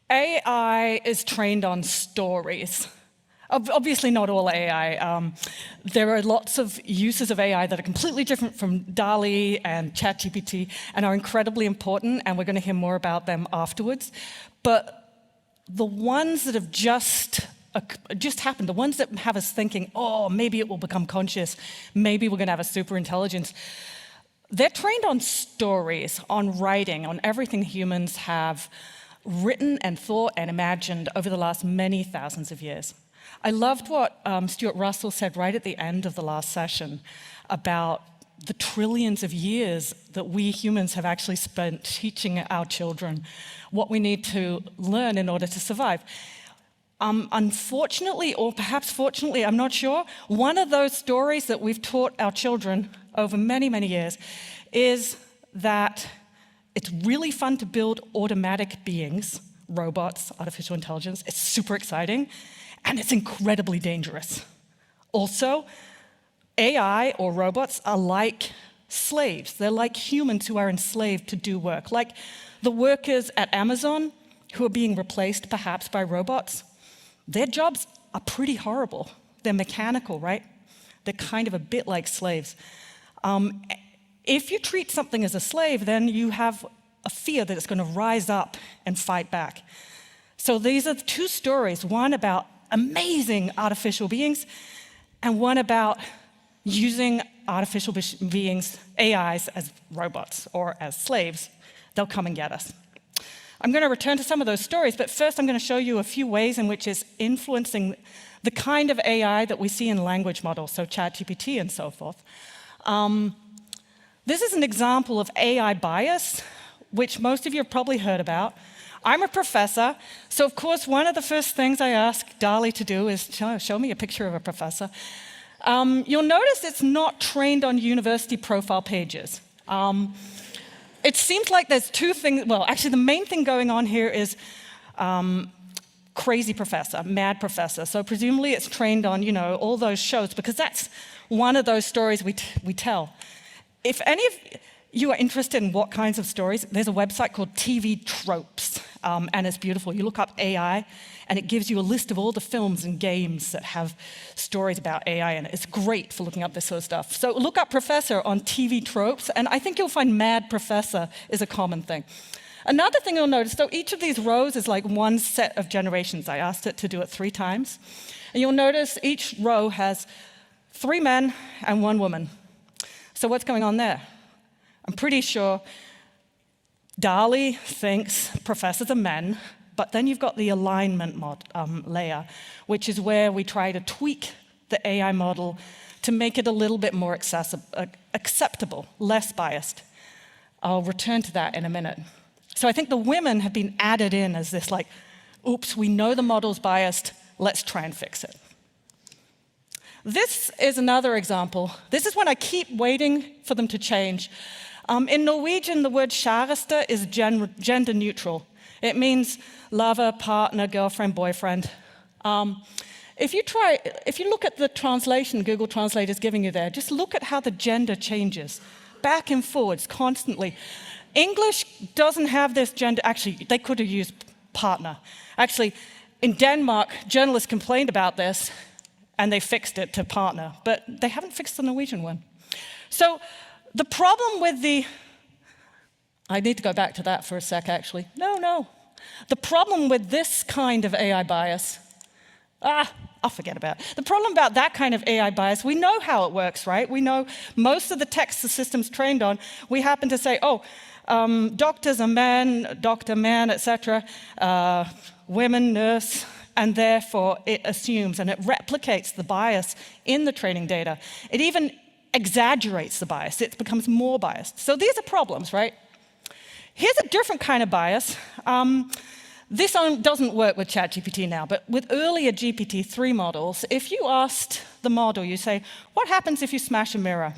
AI is trained on stories. Obviously not all AI. There are lots of uses of AI that are completely different from DALL-E and ChatGPT and are incredibly important, and we're going to hear more about them afterwards. But the ones that have just happened, the ones that have us thinking, oh, maybe it will become conscious, maybe we're going to have a super intelligence, they're trained on stories, on writing, on everything humans have written and thought and imagined over the last many thousands of years. I loved what Stuart Russell said right at the end of the last session about the trillions of years that we humans have actually spent teaching our children what we need to learn in order to survive. Unfortunately, or perhaps fortunately, I'm not sure, one of those stories that we've taught our children over many, many years is that it's really fun to build automatic beings, robots, artificial intelligence. It's super exciting, and it's incredibly dangerous. Also, AI or robots are like slaves. They're like humans who are enslaved to do work, like the workers at Amazon who are being replaced perhaps by robots. Their jobs are pretty horrible. They're mechanical, right? They're kind of a bit like slaves. If you treat something as a slave, then you have a fear that it's going to rise up and fight back. So these are two stories, one about amazing artificial beings, and one about using artificial beings, AIs, as robots or as slaves. They'll come and get us. I'm going to return to some of those stories, but first I'm going to show you a few ways in which it's influencing the kind of AI that we see in language models, so ChatGPT and so forth. This is an example of AI bias, which most of you have probably heard about. I'm a professor, so of course one of the first things I ask DALL-E to do is show me a picture of a professor. You'll notice it's not trained on university profile pages. It seems like there's two things, well, actually the main thing going on here is crazy professor, mad professor. So presumably it's trained on, all those shows, because that's one of those stories we tell. If any of you are interested in what kinds of stories, there's a website called TV Tropes, and it's beautiful. You look up AI, and it gives you a list of all the films and games that have stories about AI in it. It's great for looking up this sort of stuff. So look up Professor on TV Tropes, and I think you'll find Mad Professor is a common thing. Another thing you'll notice, so each of these rows is like one set of generations. I asked it to do it 3 times. And you'll notice each row has 3 men and 1 woman. So what's going on there? I'm pretty sure DALL-E thinks professors are men, but then you've got the alignment layer, which is where we try to tweak the AI model to make it a little bit more acceptable, less biased. I'll return to that in a minute. So I think the women have been added in as this like, oops, we know the model's biased, let's try and fix it. This is another example. This is when I keep waiting for them to change. In Norwegian, the word kjæreste is gender neutral. It means lover, partner, girlfriend, boyfriend. If you look at the translation Google Translate is giving you there, just look at how the gender changes, back and forwards, constantly. English doesn't have this gender. Actually, they could have used partner. Actually, in Denmark, journalists complained about this, and they fixed it to partner, but they haven't fixed the Norwegian one. So the problem with I need to go back to that for a sec, actually. No. The problem with this kind of AI bias, I'll forget about it. The problem about that kind of AI bias, we know how it works, right? We know most of the text the system's trained on, we happen to say, doctors are men, doctor, man, etc., women, nurse, and therefore it assumes and it replicates the bias in the training data. It even exaggerates the bias. It becomes more biased. So these are problems, right? Here's a different kind of bias. This doesn't work with ChatGPT now, but with earlier GPT-3 models, if you asked the model, you say, what happens if you smash a mirror?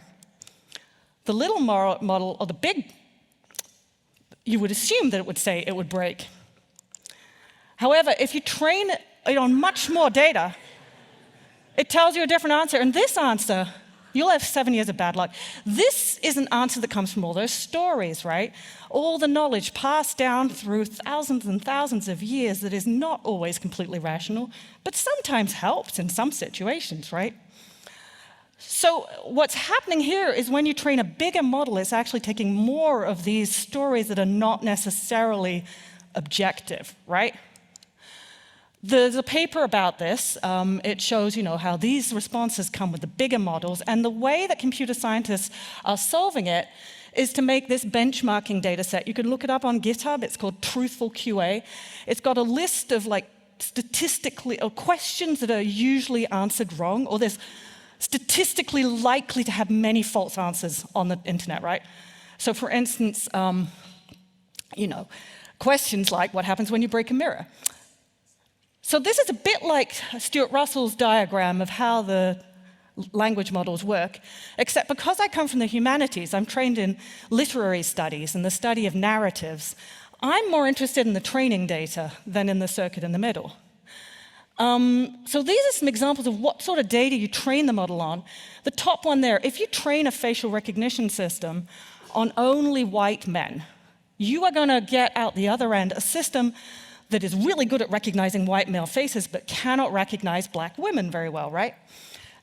The little model, or the big, you would assume that it would say it would break. However, if you train it on much more data, it tells you a different answer. And this answer, You'll have 7 years of bad luck. This is an answer that comes from all those stories, right? All the knowledge passed down through thousands and thousands of years that is not always completely rational, but sometimes helps in some situations, right? So what's happening here is when you train a bigger model, it's actually taking more of these stories that are not necessarily objective, right? There's a paper about this. It shows, how these responses come with the bigger models, and the way that computer scientists are solving it is to make this benchmarking data set. You can look it up on GitHub. It's called Truthful QA. It's got a list of statistically or questions that are usually answered wrong, or there's statistically likely to have many false answers on the internet, right? So for instance, questions like, what happens when you break a mirror? So this is a bit like Stuart Russell's diagram of how the language models work, except because I come from the humanities, I'm trained in literary studies and the study of narratives, I'm more interested in the training data than in the circuit in the middle. So these are some examples of what sort of data you train the model on. The top one there, if you train a facial recognition system on only white men, you are going to get out the other end a system that is really good at recognizing white male faces but cannot recognize black women very well, right?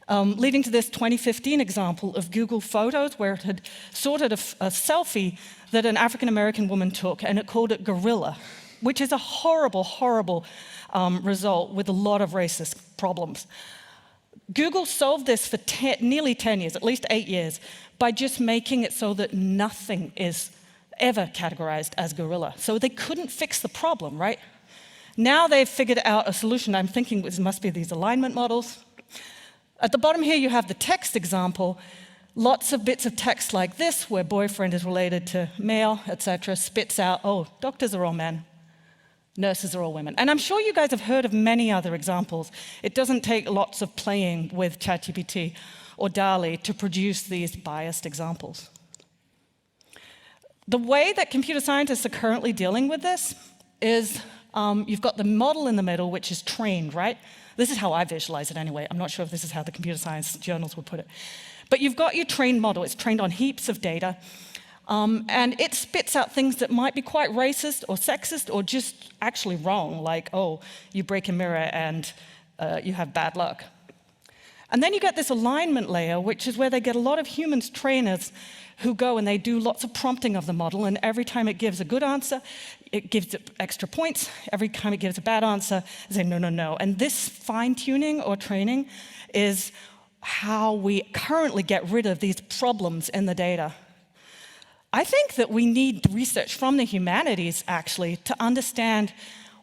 Leading to this 2015 example of Google Photos, where it had sorted a selfie that an African-American woman took, and it called it gorilla, which is a horrible, horrible result with a lot of racist problems. Google solved this for nearly 10 years, at least 8 years, by just making it so that nothing is ever categorized as gorilla. So they couldn't fix the problem, right? Now they've figured out a solution. I'm thinking it must be these alignment models. At the bottom here, you have the text example. Lots of bits of text like this, where boyfriend is related to male, etc., spits out, oh, doctors are all men. Nurses are all women. And I'm sure you guys have heard of many other examples. It doesn't take lots of playing with ChatGPT or DALL-E to produce these biased examples. The way that computer scientists are currently dealing with this is you've got the model in the middle, which is trained, right? This is how I visualize it anyway. I'm not sure if this is how the computer science journals would put it. But you've got your trained model. It's trained on heaps of data. And it spits out things that might be quite racist or sexist or just actually wrong, like, oh, you break a mirror and you have bad luck. And then you get this alignment layer, which is where they get a lot of humans trainers who go and they do lots of prompting of the model, and every time it gives a good answer, it gives it extra points. Every time it gives a bad answer, they say, no, no, no. And this fine-tuning or training is how we currently get rid of these problems in the data. I think that we need research from the humanities, actually, to understand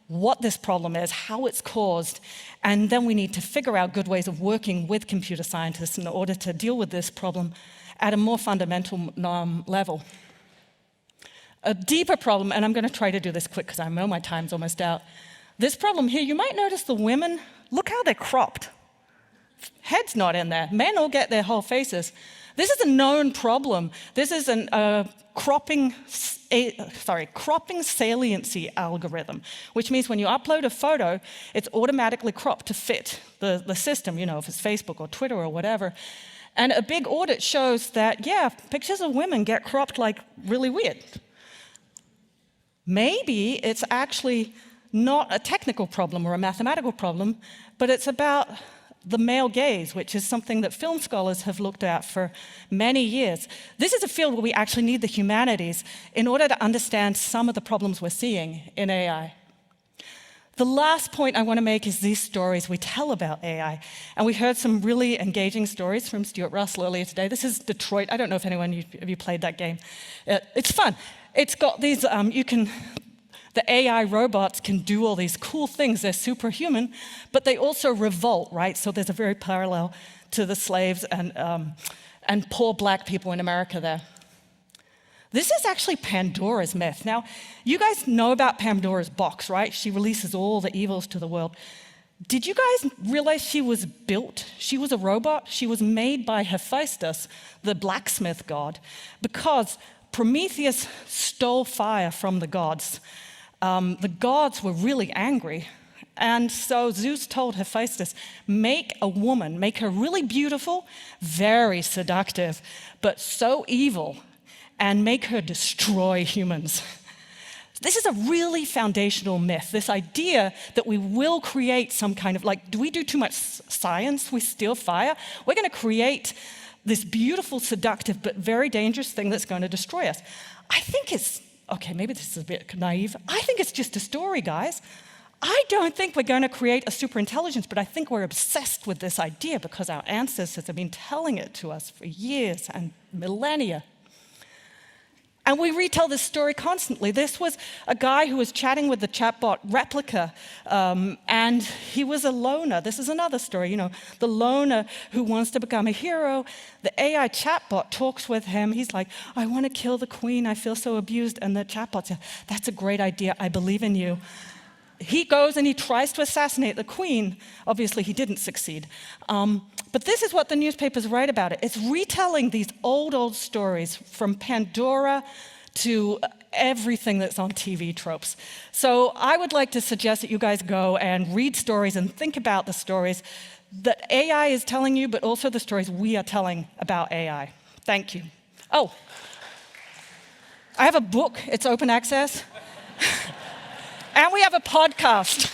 what this problem is, how it's caused, and then we need to figure out good ways of working with computer scientists in order to deal with this problem at a more fundamental level. A deeper problem, and I'm going to try to do this quick because I know my time's almost out. This problem here, you might notice the women, look how they're cropped. Head's not in there. Men all get their whole faces. This is a known problem. This is a cropping saliency algorithm, which means when you upload a photo, it's automatically cropped to fit the system, if it's Facebook or Twitter or whatever. And a big audit shows that, yeah, pictures of women get cropped like really weird. Maybe it's actually not a technical problem or a mathematical problem, but it's about the male gaze, which is something that film scholars have looked at for many years. This is a field where we actually need the humanities in order to understand some of the problems we're seeing in AI. The last point I want to make is these stories we tell about AI. And we heard some really engaging stories from Stuart Russell earlier today. This is Detroit. I don't know if anyone of you played that game. It's fun. It's got these, the AI robots can do all these cool things. They're superhuman, but they also revolt, right? So there's a very parallel to the slaves and poor black people in America there. This is actually Pandora's myth. Now, you guys know about Pandora's box, right? She releases all the evils to the world. Did you guys realize she was built? She was a robot. She was made by Hephaestus, the blacksmith god, because Prometheus stole fire from the gods. The gods were really angry, And so Zeus told Hephaestus, make a woman, make her really beautiful, very seductive, but so evil, and make her destroy humans. This is a really foundational myth, this idea that we will create some kind of, like, do we do too much science? We steal fire? We're going to create this beautiful, seductive, but very dangerous thing that's going to destroy us. I think it's, okay, maybe this is a bit naive. I think it's just a story, guys. I don't think we're going to create a superintelligence, but I think we're obsessed with this idea because our ancestors have been telling it to us for years and millennia. And we retell this story constantly. This was a guy who was chatting with the chatbot Replica, and he was a loner. This is another story, the loner who wants to become a hero. The AI chatbot talks with him. He's like, I want to kill the queen. I feel so abused. And the chatbot says, that's a great idea. I believe in you. He goes and he tries to assassinate the queen. Obviously, he didn't succeed. But this is what the newspapers write about it. It's retelling these old stories from Pandora to everything that's on TV tropes. So I would like to suggest that you guys go and read stories and think about the stories that AI is telling you, but also the stories we are telling about AI. Thank you. Oh, I have a book. It's open access. And we have a podcast.